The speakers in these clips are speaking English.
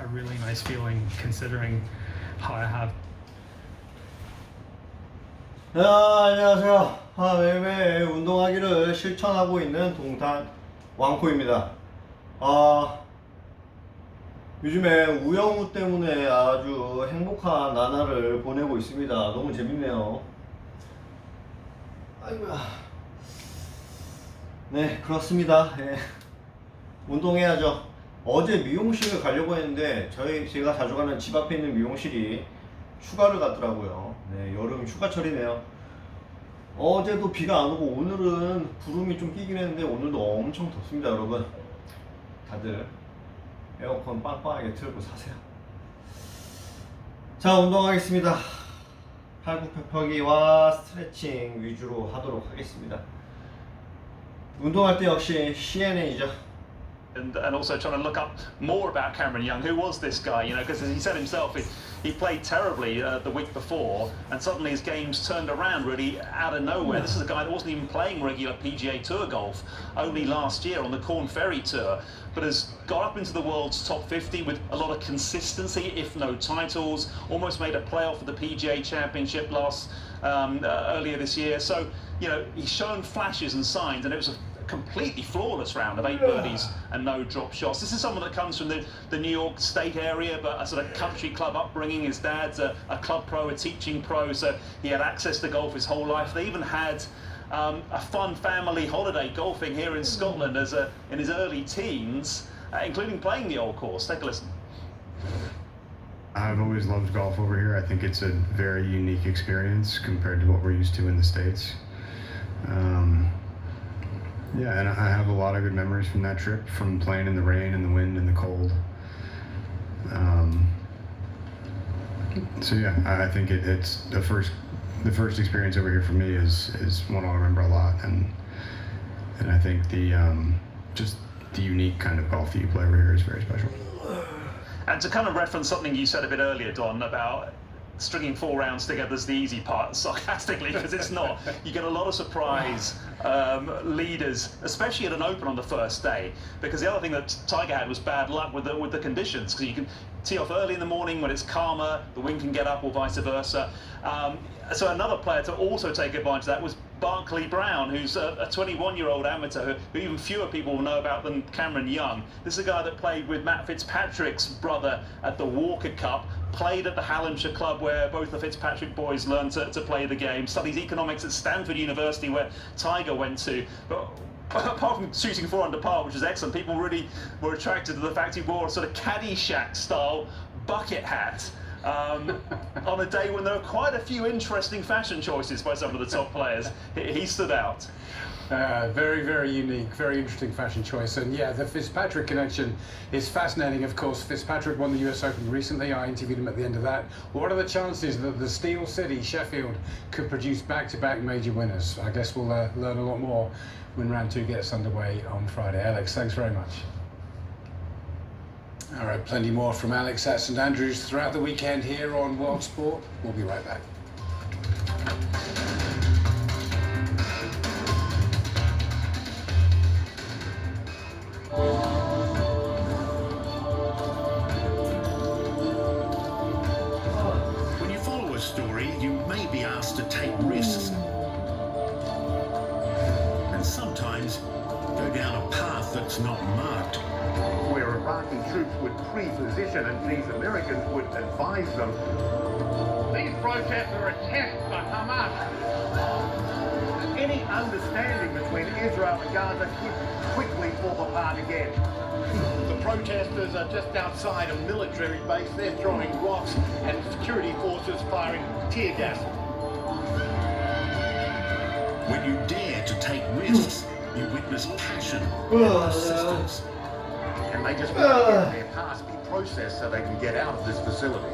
a really nice feeling considering how I have. 안녕하세요. 매일매일 운동하기를 실천하고 있는 동탄 왕코입니다. 요즘에 우영우 때문에 아주 행복한 나날을 보내고 있습니다. 너무 재밌네요. 아이고야. 네, 그렇습니다. 예. 운동해야죠. 어제 미용실을 가려고 했는데 제가 자주 가는 집 앞에 있는 미용실이 휴가를 갔더라고요. 네, 여름 휴가철이네요. 어제도 비가 안 오고 오늘은 구름이 좀 끼긴 했는데 오늘도 엄청 덥습니다. 여러분, 다들 에어컨 빵빵하게 틀고 사세요. 자, 운동하겠습니다. 팔굽혀펴기와 스트레칭 위주로 하도록 하겠습니다. 운동할 때 역시 CNN이죠. And also trying to look up more about Cameron Young. Who was this guy? You know, because as he said himself, he played terribly the week before, and suddenly his game's turned around really out of nowhere. This is a guy that wasn't even playing regular PGA Tour golf only last year on the Corn Ferry Tour, but has got up into the world's top 50 with a lot of consistency, if no titles. Almost made a playoff for the PGA Championship earlier this year. So, you know, he's shown flashes and signs, and it was a completely flawless round of 8 birdies and no drop shots. This is someone that comes from the New York State area, but a sort of country club upbringing. His dad's a club pro, a teaching pro, so he had access to golf his whole life. They even had a fun family holiday golfing here in Scotland in his early teens, including playing the old course. Take a listen. I've always loved golf over here. I think it's a very unique experience compared to what we're used to in the States. Yeah, and I have a lot of good memories from that trip, from playing in the rain and the wind and the cold. So yeah, I think it's the first experience over here for me is one I'll remember a lot, and I think just the unique kind of golf that you play over here is very special. And to kind of reference something you said a bit earlier, Don, about stringing 4 rounds together is the easy part, sarcastically, because it's not. You get a lot of surprise leaders, especially at an Open on the first day, because the other thing that Tiger had was bad luck with the conditions, because you can tee off early in the morning when it's calmer, the wind can get up, or vice versa. So another player to also take advantage of that was Barkley Brown, who's a 21-year-old amateur who even fewer people will know about than Cameron Young. This is a guy that played with Matt Fitzpatrick's brother at the Walker Cup, played at the Hallamshire Club where both the Fitzpatrick boys learned to play the game, studies economics at Stanford University where Tiger went to. But apart from shooting 4 under par, which is excellent, people really were attracted to the fact he wore a sort of Caddyshack style bucket hat on a day when there are quite a few interesting fashion choices by some of the top players. He stood out. Very, very unique, very interesting fashion choice. And yeah, the Fitzpatrick connection is fascinating. Of course, Fitzpatrick won the US Open recently. I interviewed him at the end of that. What are the chances that the Steel City, Sheffield, could produce back-to-back major winners? I guess we'll learn a lot more when round 2 gets underway on Friday. Alex, thanks very much. All right, plenty more from Alex at St Andrews throughout the weekend here on World Sport. We'll be right back. When you follow a story, you may be asked to take risks. And sometimes go down a path that's not marked. Where Iraqi troops would pre-position and these Americans would advise them. These protests are a test for Hamas. Any understanding between Israel and Gaza could quickly fall apart again. The protesters are just outside a military base. They're throwing rocks and security forces firing tear gas. When you dare to take risks, you witness passion and persistence. And they just want to get their past be processed so they can get out of this facility.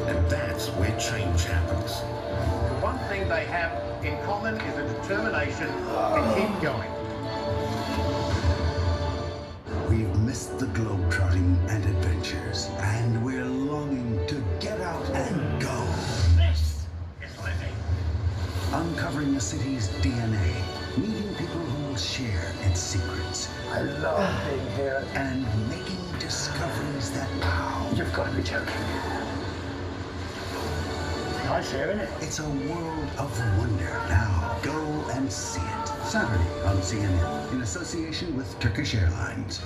And that's where change happens. The one thing they have in common is a determination to keep going. We've missed the globetrotting and adventures, and we're longing to get out and go. This is living. Uncovering a city's DNA, meeting people who will share its secrets. I love being here. And making discoveries that wow. You got to be joking. Nice hair, isn't it? It's a world of wonder. Now go and see it. Saturday on CNN in association with Turkish Airlines.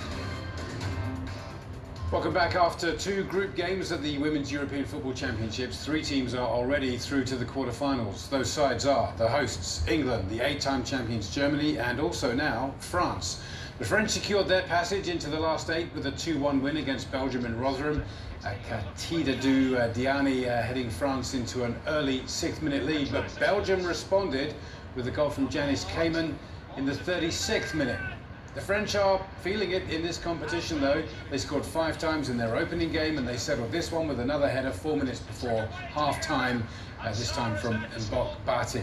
Welcome back. After two group games at the Women's European Football Championships, three teams are already through to the quarterfinals. Those sides are the hosts, England, the 8-time champions Germany, and also now France. The French secured their passage into the last 8 with a 2-1 win against Belgium in Rotherham. Katidou Diani heading France into an early 6th-minute lead, but Belgium responded with a goal from Janice Cayman in the 36th minute. The French are feeling it in this competition though. They scored 5 times in their opening game and they settled this one with another header 4 minutes before half-time, this time from Mbok Bati.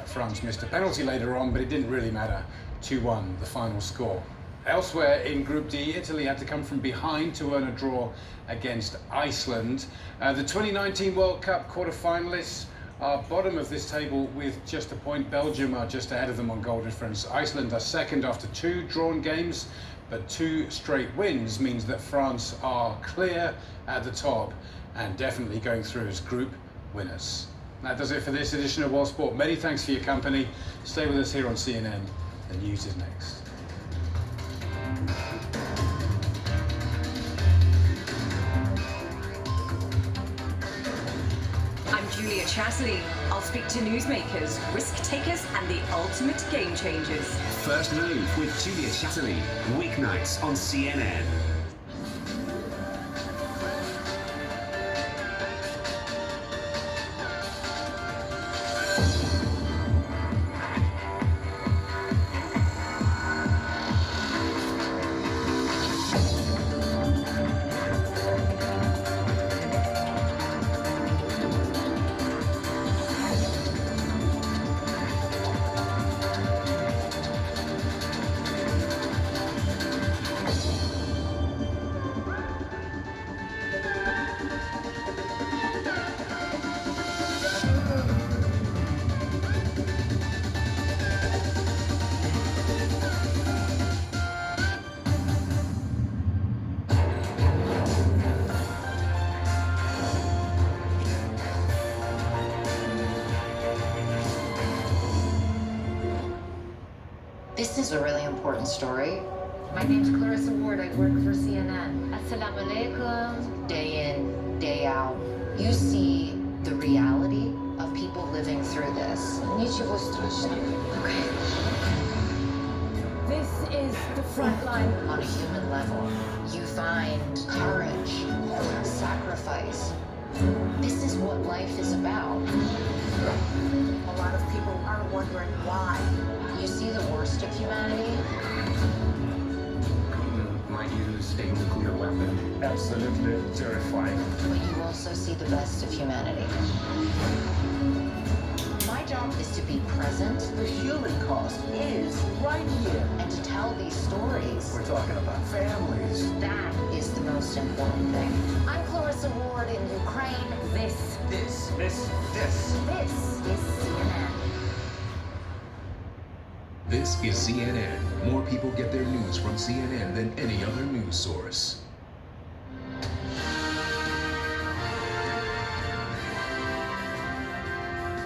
France missed a penalty later on, but it didn't really matter. 2-1, the final score. Elsewhere in Group D, Italy had to come from behind to earn a draw against Iceland. The 2019 World Cup quarter-finalists are bottom of this table with just a point. Belgium are just ahead of them on goal difference. Iceland are second after 2 drawn games, but 2 straight wins means that France are clear at the top and definitely going through as group winners. That does it for this edition of World Sport. Many thanks for your company. Stay with us here on CNN. The news is next. I'm Julia Chastity. I'll speak to newsmakers, risk takers, and the ultimate game changers. First Move with Julia Chastity, weeknights on CNN. This is a really important story. My name's Clarissa Ward. I work for CNN. Assalamu alaikum. Day in, day out. You see the reality of people living through this. Ничего страшного. Okay. This is the front line. On a human level, you find courage, sacrifice. This is what life is about. A lot of people are wondering why. You see the worst of humanity. Putin might use a nuclear weapon. Absolutely terrifying. But you also see the best of humanity. My job is to be present. The human cost is right here. And to tell these stories. We're talking about families. That is the most important thing. I'm Clarissa Ward in Ukraine. This This is CNN. This is CNN. More people get their news from CNN than any other news source.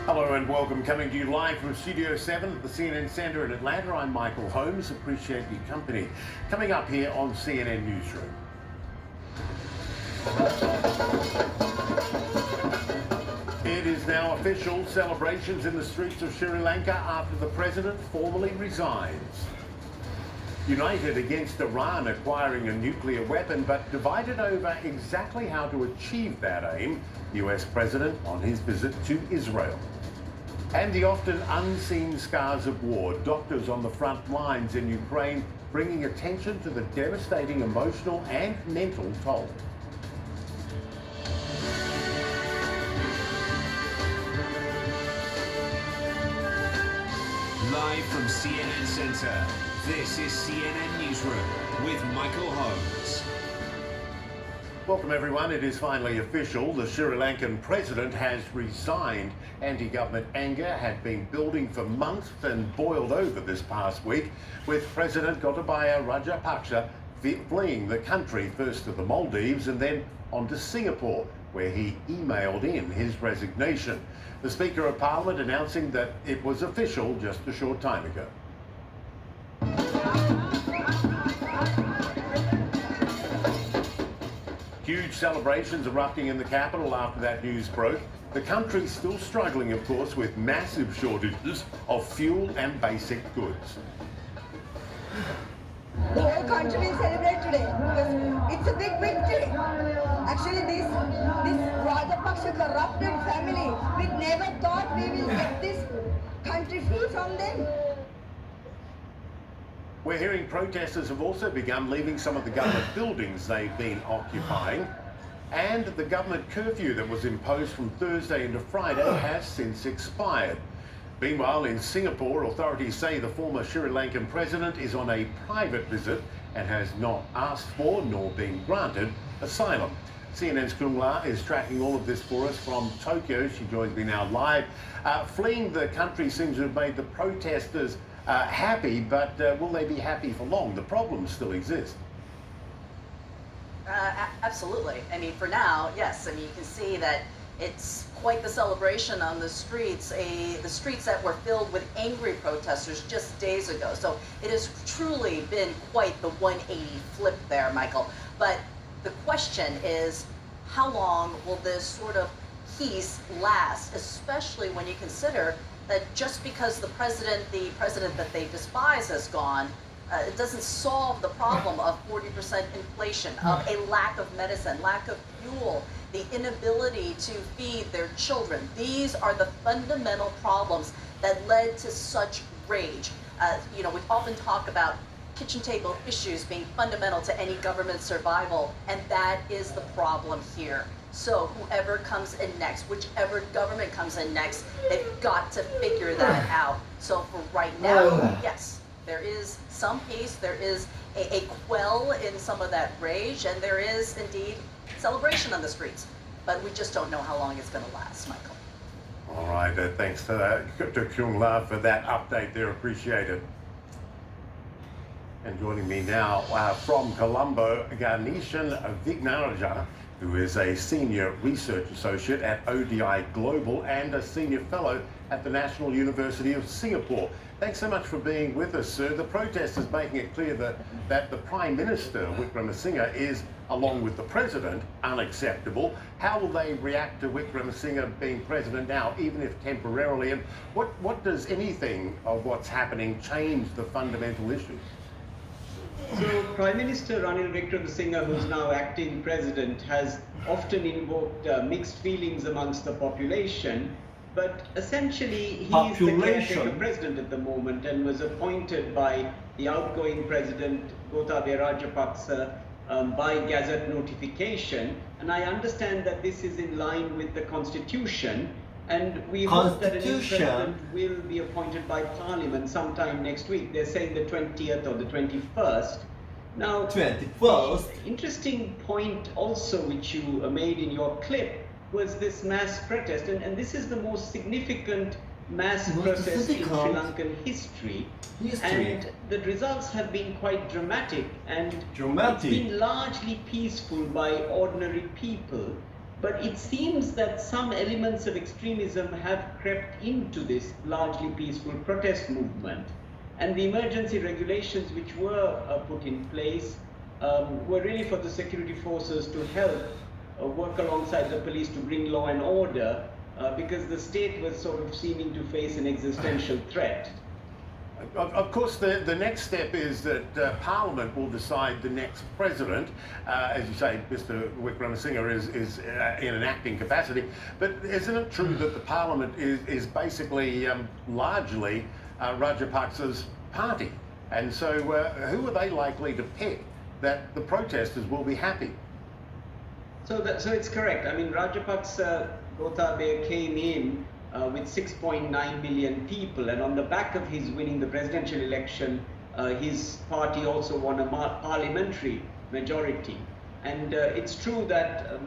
Hello and welcome, coming to you live from Studio 7 at the CNN Centre in Atlanta. I'm Michael Holmes. Appreciate your company. Coming up here on CNN Newsroom. It is now official. Celebrations in the streets of Sri Lanka after the president formally resigns. United against Iran acquiring a nuclear weapon, but divided over exactly how to achieve that aim. US President on his visit to Israel. And the often unseen scars of war. Doctors on the front lines in Ukraine bringing attention to the devastating emotional and mental toll. Live from CNN Centre, this is CNN Newsroom with Michael Holmes. Welcome everyone. It is finally official. The Sri Lankan president has resigned. Anti-government anger had been building for months and boiled over this past week, with President Gotabaya Rajapaksa fleeing the country, first to the Maldives and then on to Singapore, where he emailed in his resignation. The Speaker of Parliament announcing that it was official just a short time ago. Huge celebrations erupting in the capital after that news broke. The country's still struggling, of course, with massive shortages of fuel and basic goods. The whole country will celebrate today because it's a big victory. Actually, this Rajapaksa corrupted family, we never thought we will get this country free from them. We're hearing protesters have also begun leaving some of the government buildings they've been occupying, and the government curfew that was imposed from Thursday into Friday has since expired. Meanwhile, in Singapore, authorities say the former Sri Lankan president is on a private visit and has not asked for nor been granted asylum. CNN's Kung La is tracking all of this for us from Tokyo. She joins me now live. Fleeing the country seems to have made the protesters happy, but will they be happy for long? The problems still exist. Absolutely. I mean, for now, yes. I mean, you can see that it's quite the celebration on the streets, the streets that were filled with angry protesters just days ago. So it has truly been quite the 180 flip there, Michael. But the question is, how long will this sort of peace last, especially when you consider that just because the president that they despise has gone, it doesn't solve the problem of 40% inflation, of a lack of medicine, lack of fuel, the inability to feed their children. These are the fundamental problems that led to such rage. You know, we often talk about kitchen table issues being fundamental to any government survival, and that is the problem here. So whoever comes in next, whichever government comes in next, they've got to figure that out. So for right now, yes, there is some peace, there is a quell in some of that rage, and there is indeed celebration on the streets. But we just don't know how long it's going to last, Michael. All right, thanks to Kung La for that update there, appreciate it. And joining me now from Colombo, Ganeshan Vignaraja, who is a Senior Research Associate at ODI Global and a Senior Fellow at the National University of Singapore. Thanks so much for being with us, sir. The protesters making it clear that the Prime Minister, Wickremesinghe, is, along with the President, unacceptable. How will they react to Wickremesinghe being President now, even if temporarily? And what does anything of what's happening change the fundamental issues? So Prime Minister Ranil Wickremesinghe, who's now acting president, has often invoked mixed feelings amongst the population, but essentially he is the caretaker president at the moment and was appointed by the outgoing president Gotabaya Rajapaksa by gazette notification, and I understand that this is in line with the constitution, and we hope that a new president will be appointed by Parliament sometime next week. They're saying the 20th or the 21st. Now, 21st. Interesting point also which you made in your clip was this mass protest, and this is the most significant mass protest in Sri Lankan history. And the results have been quite dramatic, and it's been largely peaceful by ordinary people. But it seems that some elements of extremism have crept into this largely peaceful protest movement. And the emergency regulations which were put in place were really for the security forces to help work alongside the police to bring law and order because the state was sort of seeming to face an existential threat. Of course, the next step is that Parliament will decide the next president. As you say, Mr. Wickremesinghe is in an acting capacity. But isn't it true that the Parliament is basically largely Rajapaksa's party? And so who are they likely to pick that the protesters will be happy? So it's correct. I mean, Rajapaksa Gotabaya came in with 6.9 million people, and on the back of his winning the presidential election, his party also won a parliamentary majority. And it's true that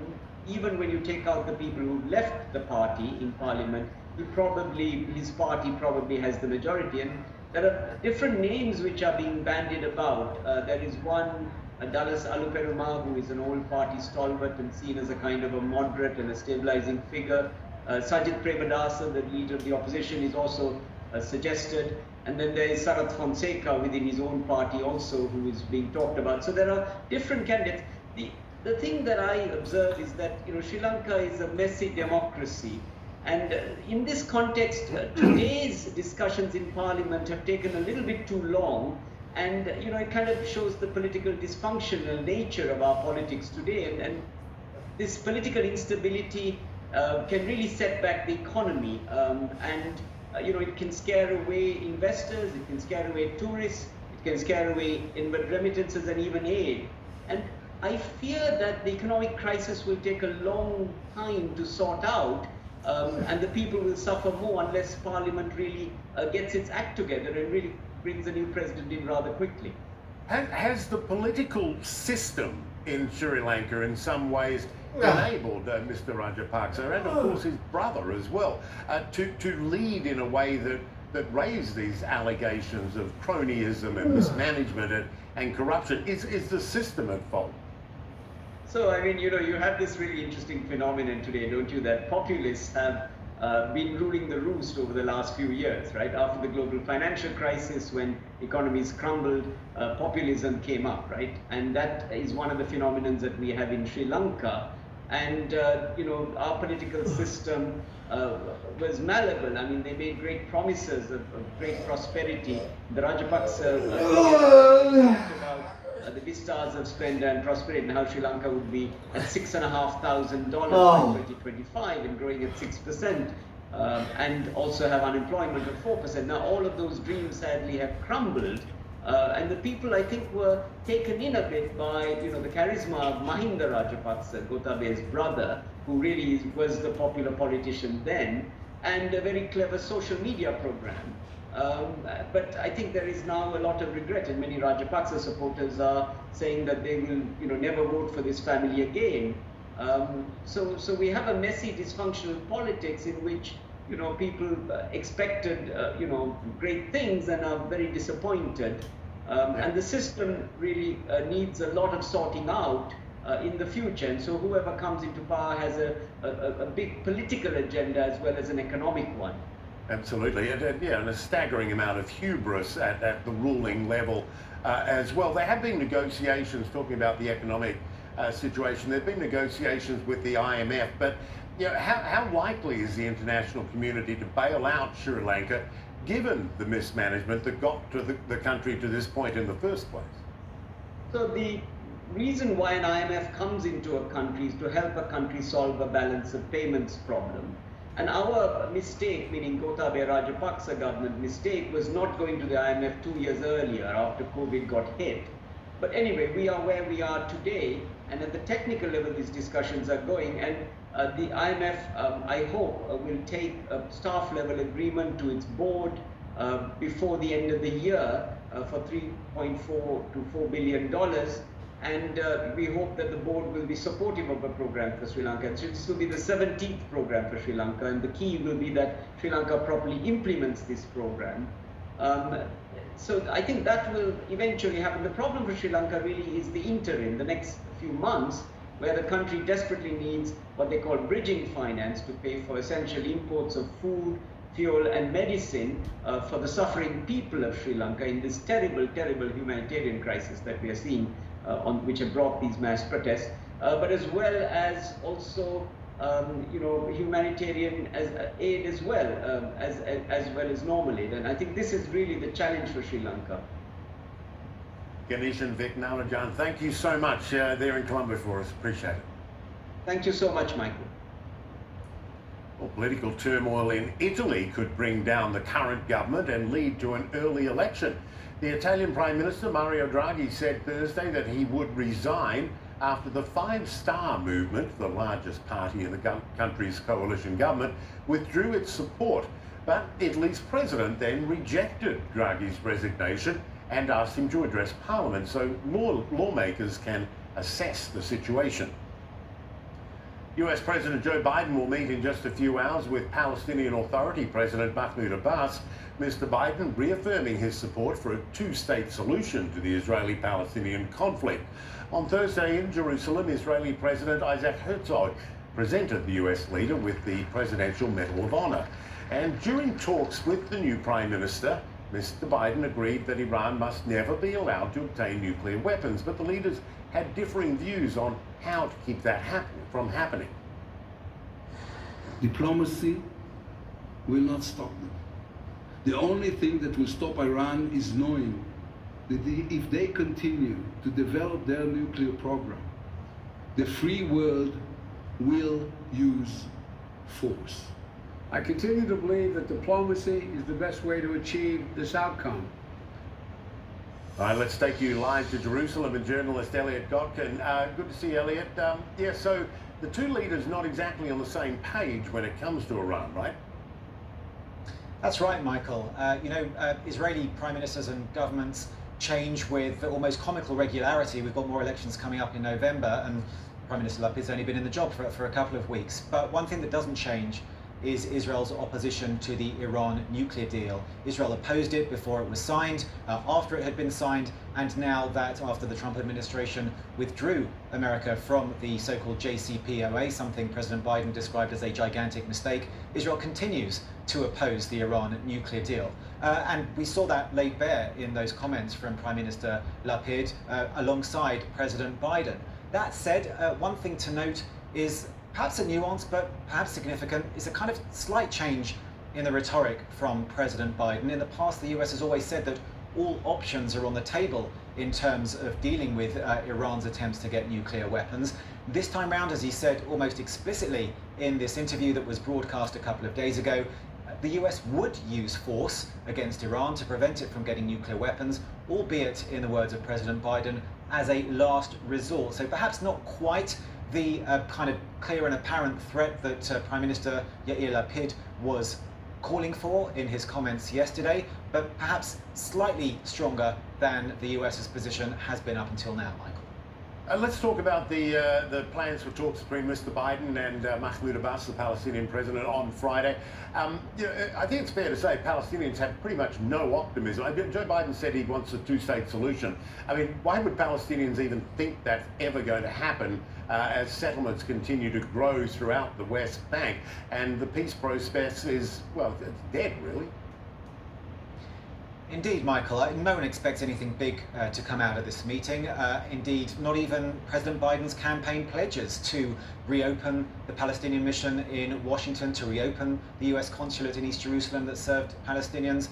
even when you take out the people who left the party in parliament, his party probably has the majority. And there are different names which are being bandied about. There is one Dallas Aluperumal, who is an old party stalwart and seen as a kind of a moderate and a stabilizing figure. Sajid Premadasa, the leader of the opposition, is also suggested. And then there is Sarath Fonseca within his own party also, who is being talked about. So there are different candidates. The thing that I observe is that Sri Lanka is a messy democracy. And in this context, today's discussions in Parliament have taken a little bit too long. And it kind of shows the political dysfunctional nature of our politics today. And this political instability can really set back the economy. It can scare away investors, it can scare away tourists, it can scare away inward remittances and even aid. And I fear that the economic crisis will take a long time to sort out, and the people will suffer more unless Parliament really gets its act together and really brings a new president in rather quickly. Has the political system in Sri Lanka in some ways enabled Mr. Rajapaksa and of course his brother as well to lead in a way that raised these allegations of cronyism and mismanagement and corruption? Is the system at fault? So, I mean, you have this really interesting phenomenon today, don't you, that populists have been ruling the roost over the last few years, right? After the global financial crisis, when economies crumbled, populism came up, right? And that is one of the phenomena that we have in Sri Lanka. And, our political system was malleable. I mean, they made great promises of great prosperity. The Rajapaksa talked about the vistas of splendor and prosperity, and how Sri Lanka would be at $6,500 by 2025 and growing at 6%, and also have unemployment of 4%. Now, all of those dreams sadly have crumbled, and the people, I think, were taken in a bit by the charisma of Mahinda Rajapaksa, Gotabe's brother, who really was the popular politician then, and a very clever social media program. But I think there is now a lot of regret, and many Rajapaksa supporters are saying that they will, never vote for this family again. So we have a messy, dysfunctional politics in which, people expected, great things and are very disappointed. And the system really needs a lot of sorting out in the future. And so whoever comes into power has a big political agenda as well as an economic one. Absolutely, and a staggering amount of hubris at the ruling level as well. There have been negotiations, talking about the economic situation, there have been negotiations with the IMF, but how likely is the international community to bail out Sri Lanka, given the mismanagement that got to the country to this point in the first place? So the reason why an IMF comes into a country is to help a country solve a balance of payments problem. And our mistake, meaning Gotabaya Rajapaksa government mistake, was not going to the IMF 2 years earlier after COVID got hit. But anyway, we are where we are today, and at the technical level these discussions are going, and the IMF, I hope, will take a staff level agreement to its board before the end of the year for $3.4 to $4 billion. And we hope that the board will be supportive of a program for Sri Lanka. This will be the 17th program for Sri Lanka, and the key will be that Sri Lanka properly implements this program. So I think that will eventually happen. The problem for Sri Lanka really is the interim, the next few months, where the country desperately needs what they call bridging finance to pay for essential imports of food, fuel and medicine for the suffering people of Sri Lanka in this terrible, terrible humanitarian crisis that we are seeing, which have brought these mass protests, but as well as also humanitarian aid as well as normal aid. And I think this is really the challenge for Sri Lanka. Ganesh and Vic Narajan, thank you so much there in Colombo for us. Appreciate it. Thank you so much, Michael. Well, political turmoil in Italy could bring down the current government and lead to an early election. The Italian Prime Minister Mario Draghi said Thursday that he would resign after the Five Star Movement, the largest party in the country's coalition government, withdrew its support. But Italy's president then rejected Draghi's resignation and asked him to address Parliament so lawmakers can assess the situation. US President Joe Biden will meet in just a few hours with Palestinian Authority President Mahmoud Abbas. Mr. Biden reaffirming his support for a two-state solution to the Israeli-Palestinian conflict. On Thursday in Jerusalem, Israeli President Isaac Herzog presented the US leader with the Presidential Medal of Honor. And during talks with the new Prime Minister, Mr. Biden agreed that Iran must never be allowed to obtain nuclear weapons, but the leaders had differing views on how to keep that from happening. Diplomacy will not stop them. The only thing that will stop Iran is knowing that if they continue to develop their nuclear program, the free world will use force. I continue to believe that diplomacy is the best way to achieve this outcome. All right, let's take you live to Jerusalem and journalist Elliot Godkin. Good to see you, Elliot. Yeah, so the two leaders not exactly on the same page when it comes to Iran, right? That's right, Michael. Israeli prime ministers and governments change with almost comical regularity. We've got more elections coming up in November, and Prime Minister Lapid's only been in the job for a couple of weeks. But one thing that doesn't change is Israel's opposition to the Iran nuclear deal. Israel opposed it before it was signed, after it had been signed, and now that after the Trump administration withdrew America from the so-called JCPOA, something President Biden described as a gigantic mistake, Israel continues to oppose the Iran nuclear deal. And we saw that laid bare in those comments from Prime Minister Lapid alongside President Biden. That said, one thing to note is perhaps a nuance, but perhaps significant, is a kind of slight change in the rhetoric from President Biden. In the past, the US has always said that all options are on the table in terms of dealing with Iran's attempts to get nuclear weapons. This time round, as he said almost explicitly in this interview that was broadcast a couple of days ago, the US would use force against Iran to prevent it from getting nuclear weapons, albeit, in the words of President Biden, as a last resort. So perhaps not quite the kind of clear and apparent threat that Prime Minister Yair Lapid was calling for in his comments yesterday, but perhaps slightly stronger than the US's position has been up until now, Michael. Let's talk about the plans for talks between Mr. Biden and Mahmoud Abbas, the Palestinian president, on Friday. I think it's fair to say Palestinians have pretty much no optimism. Joe Biden said he wants a two-state solution. I mean, why would Palestinians even think that's ever going to happen as settlements continue to grow throughout the West Bank? And the peace process is, well, it's dead, really. Indeed, Michael. No one expects anything big to come out of this meeting. Indeed, not even President Biden's campaign pledges to reopen the Palestinian mission in Washington, to reopen the US consulate in East Jerusalem that served Palestinians,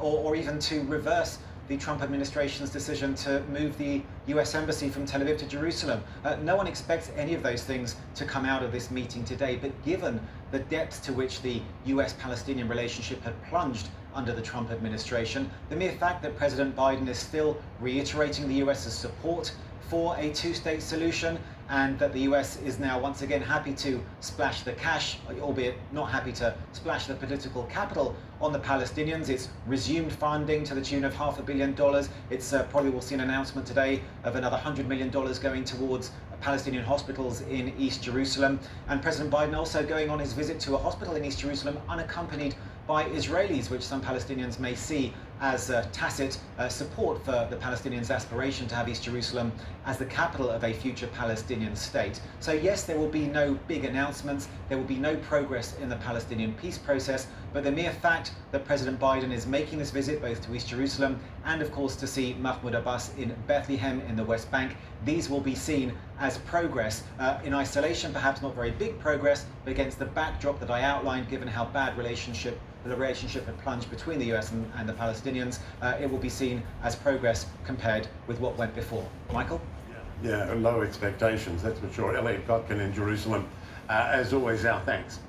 or even to reverse the Trump administration's decision to move the US embassy from Tel Aviv to Jerusalem. No one expects any of those things to come out of this meeting today, but given the depths to which the US-Palestinian relationship had plunged under the Trump administration, the mere fact that President Biden is still reiterating the US's support for a two-state solution, and that the US is now once again happy to splash the cash, albeit not happy to splash the political capital on the Palestinians. It's resumed funding to the tune of $500 million. It's probably will see an announcement today of another $100 million going towards Palestinian hospitals in East Jerusalem. And President Biden also going on his visit to a hospital in East Jerusalem unaccompanied by Israelis, which some Palestinians may see as tacit support for the Palestinians' aspiration to have East Jerusalem as the capital of a future Palestinian state. So yes, there will be no big announcements, there will be no progress in the Palestinian peace process, but the mere fact that President Biden is making this visit both to East Jerusalem and of course to see Mahmoud Abbas in Bethlehem in the West Bank, these will be seen as progress. In isolation, perhaps not very big progress, but against the backdrop that I outlined, given how bad the relationship had plunged between the US and the Palestinians, it will be seen as progress compared with what went before. Michael? Yeah, low expectations, that's for sure. Elliot Godkin in Jerusalem. As always, our thanks.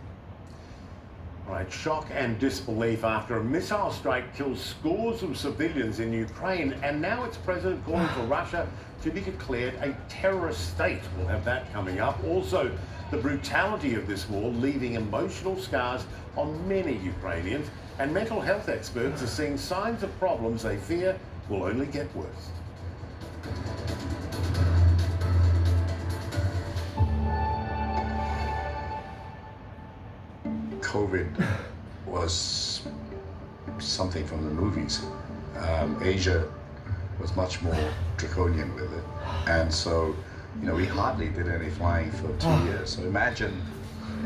All right, shock and disbelief after a missile strike kills scores of civilians in Ukraine, and now its president calling for Russia to be declared a terrorist state. We'll have that coming up. Also, the brutality of this war leaving emotional scars on many Ukrainians, and mental health experts are seeing signs of problems they fear will only get worse. COVID was something from the movies. Asia was much more draconian with it, and so we hardly did any flying for 2 years. So imagine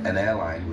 an airline